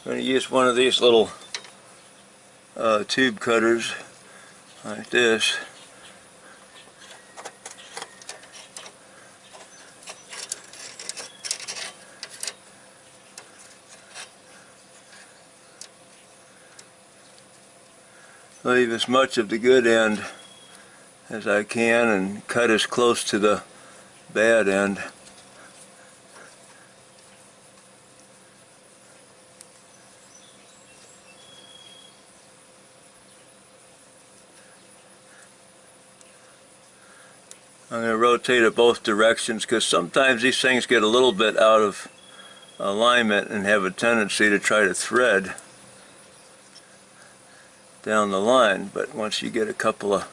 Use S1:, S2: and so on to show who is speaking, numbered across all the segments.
S1: going to use one of these little tube cutters like this. Leave as much of the good end as I can and cut as close to the bad end. I'm going to rotate it both directions because sometimes these things get a little bit out of alignment and have a tendency to try to thread down the line, but once you get a couple of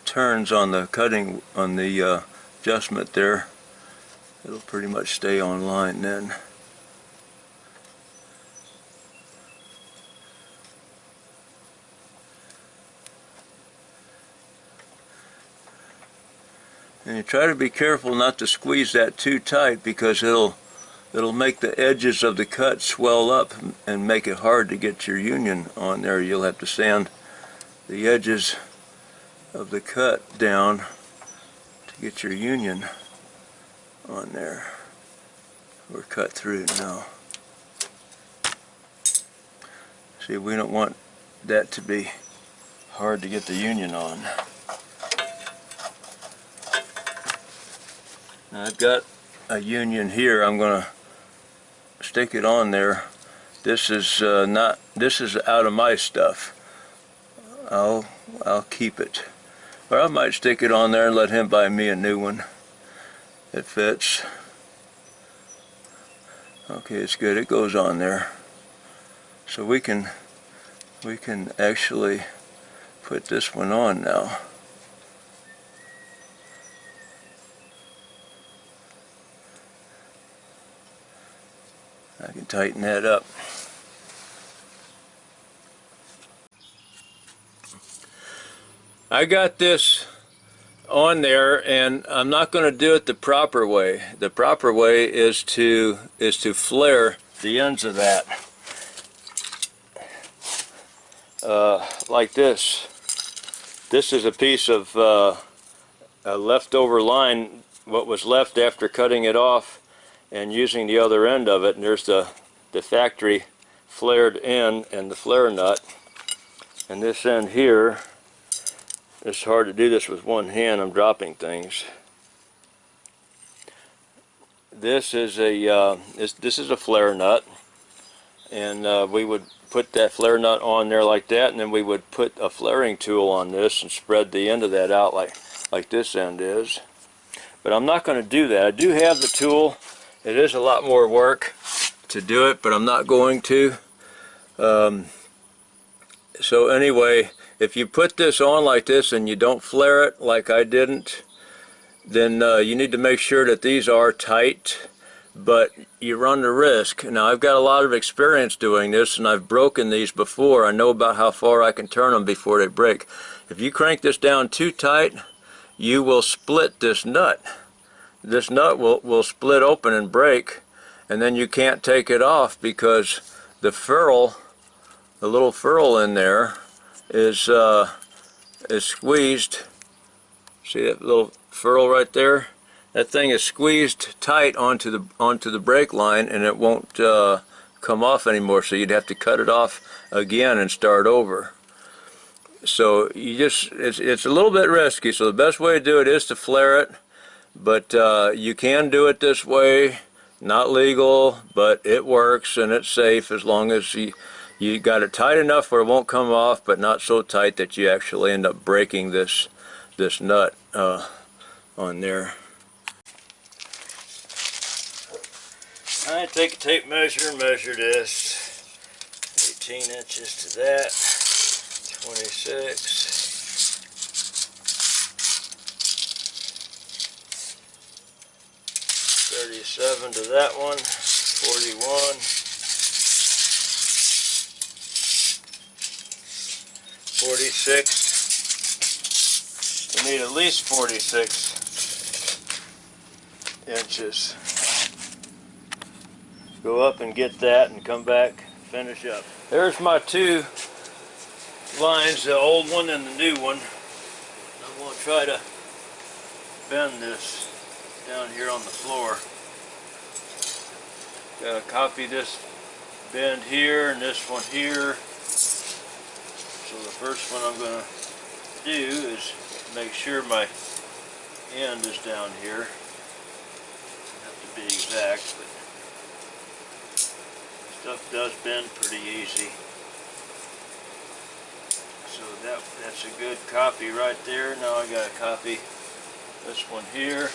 S1: turns on the cutting, on the adjustment there, it'll pretty much stay on line then. And you try to be careful not to squeeze that too tight because it'll make the edges of the cut swell up and make it hard to get your union on there. You'll have to sand the edges of the cut down to get your union on there. We're cut through now. See, we don't want that to be hard to get the union on. Now I've got a union here. I'm going to stick it on there. This is out of my stuff. I'll keep it. Or I might stick it on there and let him buy me a new one. It fits. Okay, it's good. It goes on there. So we can actually put this one on now. I can tighten that up. I got this on there, and I'm not going to do it the proper way. The proper way is to flare the ends of that like this. This is a piece of a leftover line, what was left after cutting it off and using the other end of it, and there's the factory flared end and the flare nut. And this end here, it's hard to do this with one hand, I'm dropping things. This is a flare nut, and we would put that flare nut on there like that, and then we would put a flaring tool on this and spread the end of that out like this end is. But I'm not going to do that. I do have the tool. It is a lot more work to do it, but I'm not going to. So anyway, if you put this on like this and you don't flare it like I didn't, then you need to make sure that these are tight, but you run the risk. Now I've got a lot of experience doing this, and I've broken these before. I know about how far I can turn them before they break. If you crank this down too tight, you will split this nut. This nut will split open and break, and then you can't take it off because the ferrule, the little ferrule in there, is squeezed. See that little ferrule right there? That thing is squeezed tight onto the brake line, and it won't come off anymore. So you'd have to cut it off again and start over. So it's a little bit risky. So the best way to do it is to flare it. But you can do it this way. Not legal, but it works and it's safe as long as you got it tight enough where it won't come off, but not so tight that you actually end up breaking this nut on there. I take a tape measure and measure this. 18 inches to that. 26. 37 to that one, 41, 46. We need at least 46 inches. go up and get that and come back, finish up. There's my two lines, the old one and the new one. I'm going to try to bend this down here on the floor. Got to copy this bend here and this one here. So the first one I'm going to do is make sure my end is down here. Have to be exact, but stuff does bend pretty easy. So that's a good copy right there. Now I got to copy this one here.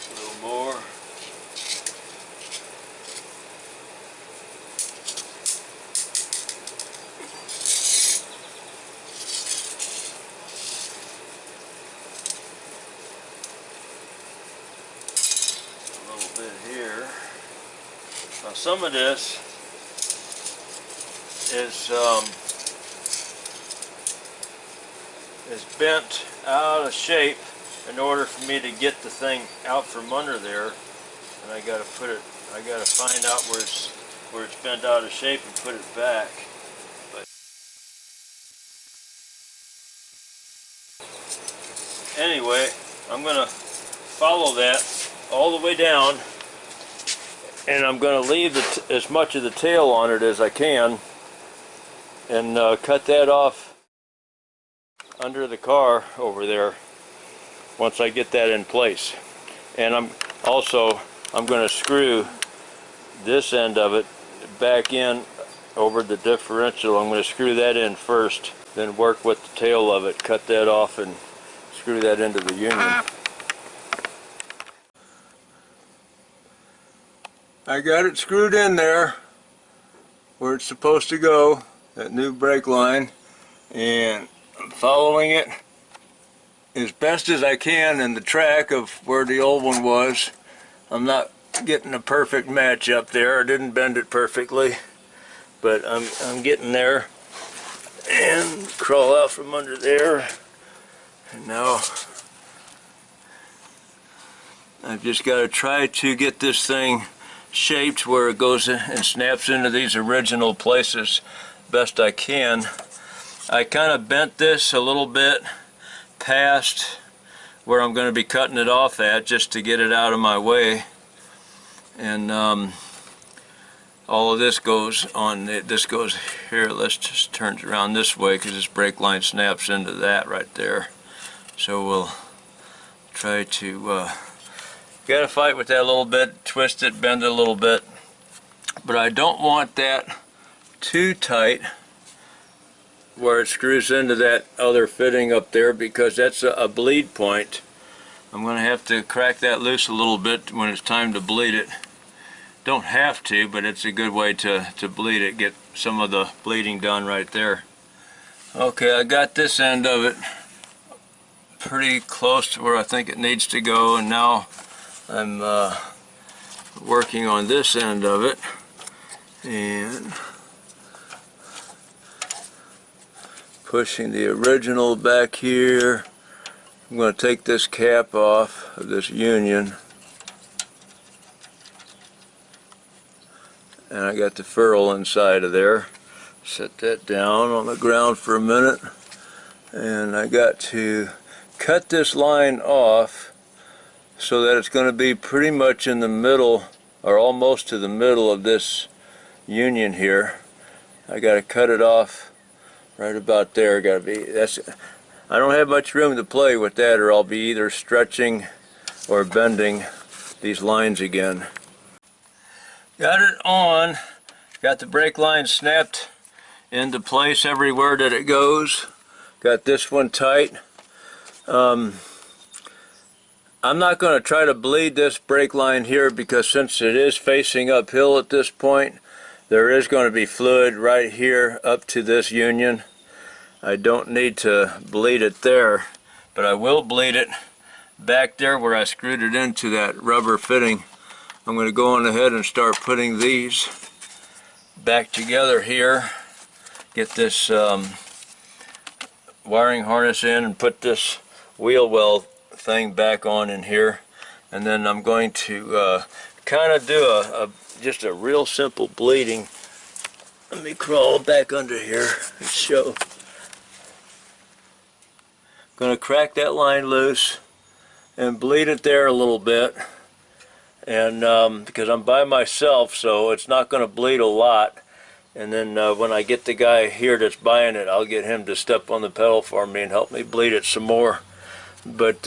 S1: A little more. Here. Now some of this is bent out of shape in order for me to get the thing out from under there, and I gotta find out where it's bent out of shape and put it back. But anyway, I'm gonna follow that all the way down, and I'm going to leave as much of the tail on it as I can, and cut that off under the car over there once I get that in place. And I'm going to screw this end of it back in over the differential. I'm going to screw that in first, then work with the tail of it, cut that off and screw that into the union. I got it screwed in there where it's supposed to go, that new brake line, and I'm following it as best as I can in the track of where the old one was. I'm not getting a perfect match up there. I didn't bend it perfectly, but I'm getting there, and crawl out from under there. And now I've just got to try to get this thing shaped where it goes and snaps into these original places best I can. I kind of bent this a little bit past where I'm going to be cutting it off at, just to get it out of my way. And all of this goes on, this goes here. Let's just turn it around this way because this brake line snaps into that right there. So we'll try to gotta fight with that a little bit, twist it, bend it a little bit, but I don't want that too tight where it screws into that other fitting up there, because that's a bleed point. I'm gonna have to crack that loose a little bit when it's time to bleed it. Don't have to, but it's a good way to bleed it, get some of the bleeding done right there. Okay, I got this end of it pretty close to where I think it needs to go, and now I'm working on this end of it, and pushing the original back here. I'm going to take this cap off of this union, and I got the ferrule inside of there. Set that down on the ground for a minute, and I got to cut this line off so that it's going to be pretty much in the middle, or almost to the middle of this union here. I got to cut it off right about there. Got to be, I don't have much room to play with that, or I'll be either stretching or bending these lines again. Got it on. Got the brake line snapped into place everywhere that it goes. Got this one tight. I'm not going to try to bleed this brake line here, because since it is facing uphill at this point, there is going to be fluid right here up to this union. I don't need to bleed it there, but I will bleed it back there where I screwed it into that rubber fitting. I'm going to go on ahead and start putting these back together here get this wiring harness in and put this wheel well thing back on in here, and then I'm going to kind of do just a real simple bleeding. Let me crawl back under here and show. Going to crack that line loose and bleed it there a little bit, and because I'm by myself, so it's not going to bleed a lot. And then when I get the guy here that's buying it, I'll get him to step on the pedal for me and help me bleed it some more. But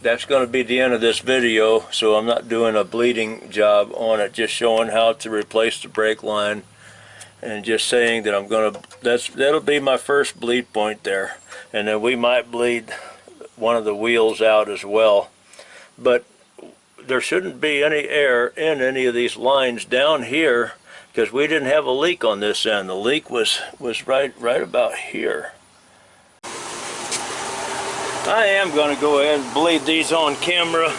S1: that's going to be the end of this video, so I'm not doing a bleeding job on it, just showing how to replace the brake line and just saying that I'm going to, that'll be my first bleed point there. And then we might bleed one of the wheels out as well. But there shouldn't be any air in any of these lines down here, because we didn't have a leak on this end. The leak was right about here. I am going to go ahead and bleed these on camera.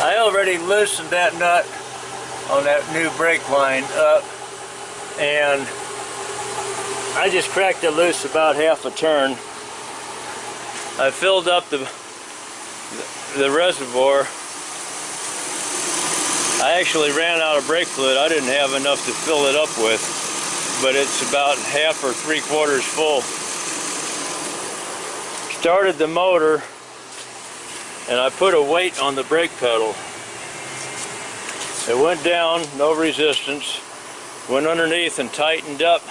S1: I already loosened that nut on that new brake line up, and I just cracked it loose about half a turn. I filled up the reservoir. I actually ran out of brake fluid. I didn't have enough to fill it up with, but it's about half or 3/4 full. Started the motor, and I put a weight on the brake pedal. It went down, no resistance, went underneath and tightened up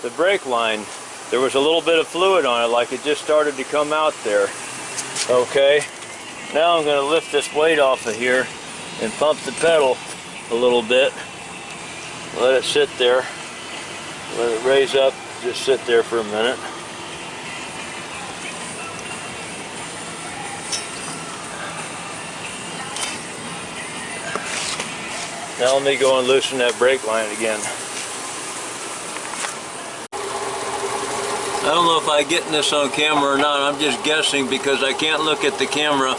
S1: the brake line. There was a little bit of fluid on it, like it just started to come out there. Okay, now I'm going to lift this weight off of here and pump the pedal a little bit. Let it sit there. Let it raise up, just sit there for a minute. Now let me go and loosen that brake line again. I don't know if I'm getting this on camera or not. I'm just guessing because I can't look at the camera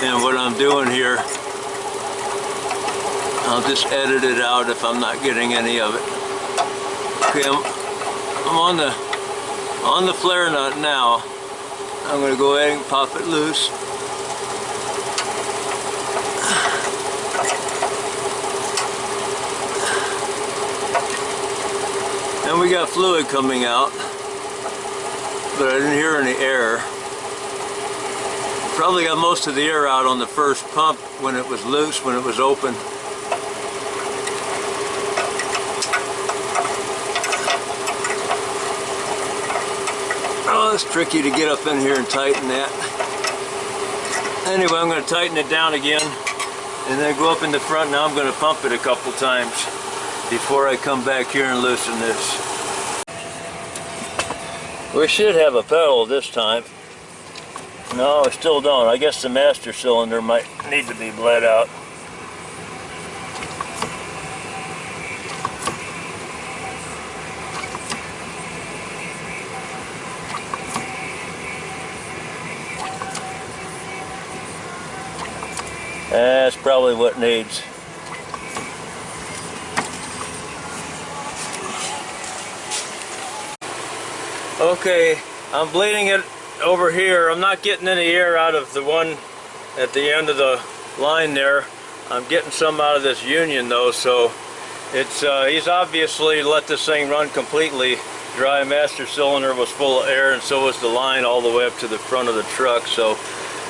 S1: and what I'm doing here. I'll just edit it out if I'm not getting any of it. Okay, I'm on the flare nut now. I'm going to go ahead and pop it loose. And we got fluid coming out, but I didn't hear any air. Probably got most of the air out on the first pump when it was loose, when it was open. Oh, it's tricky to get up in here and tighten that. Anyway, I'm going to tighten it down again and then go up in the front. Now I'm going to pump it a couple times before I come back here and loosen this. We should have a pedal this time. No, I still don't. I guess the master cylinder might need to be bled out. That's probably what needs. Okay, I'm bleeding it over here. I'm not getting any air out of the one at the end of the line there. I'm getting some out of this union though, so it's he's obviously let this thing run completely dry. Master cylinder was full of air, and so was the line all the way up to the front of the truck. So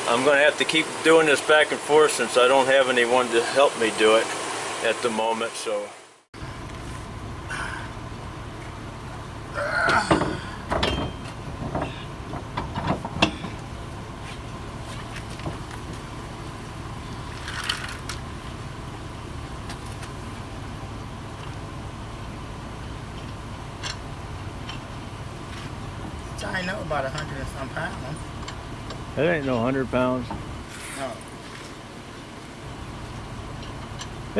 S1: I'm going to have to keep doing this back and forth since I don't have anyone to help me do it at the moment. So.
S2: I know about 100 and some pounds.
S1: That ain't no 100 pounds.
S2: No.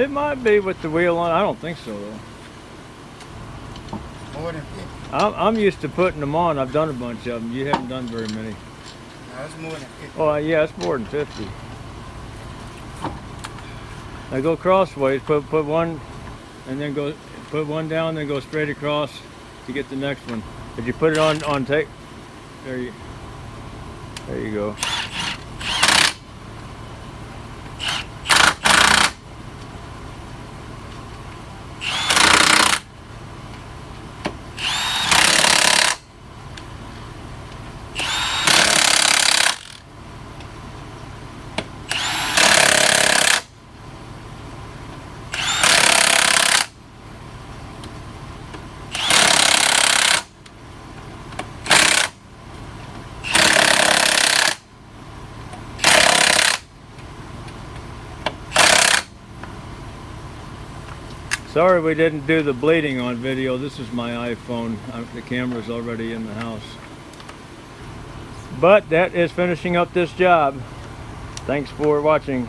S1: It might be with the wheel on. I don't think so though.
S2: More than 50.
S1: I'm used to putting them on. I've done a bunch of them. You haven't done very many.
S2: No, it's more than 50.
S1: Oh yeah, it's more than 50. Now go crossways. Put one, and then put one down, then go straight across, to get the next one. Did you put it on tape? There you go. Sorry we didn't do the bleeding on video. This is my iPhone. The camera's already in the house. But that is finishing up this job. Thanks for watching.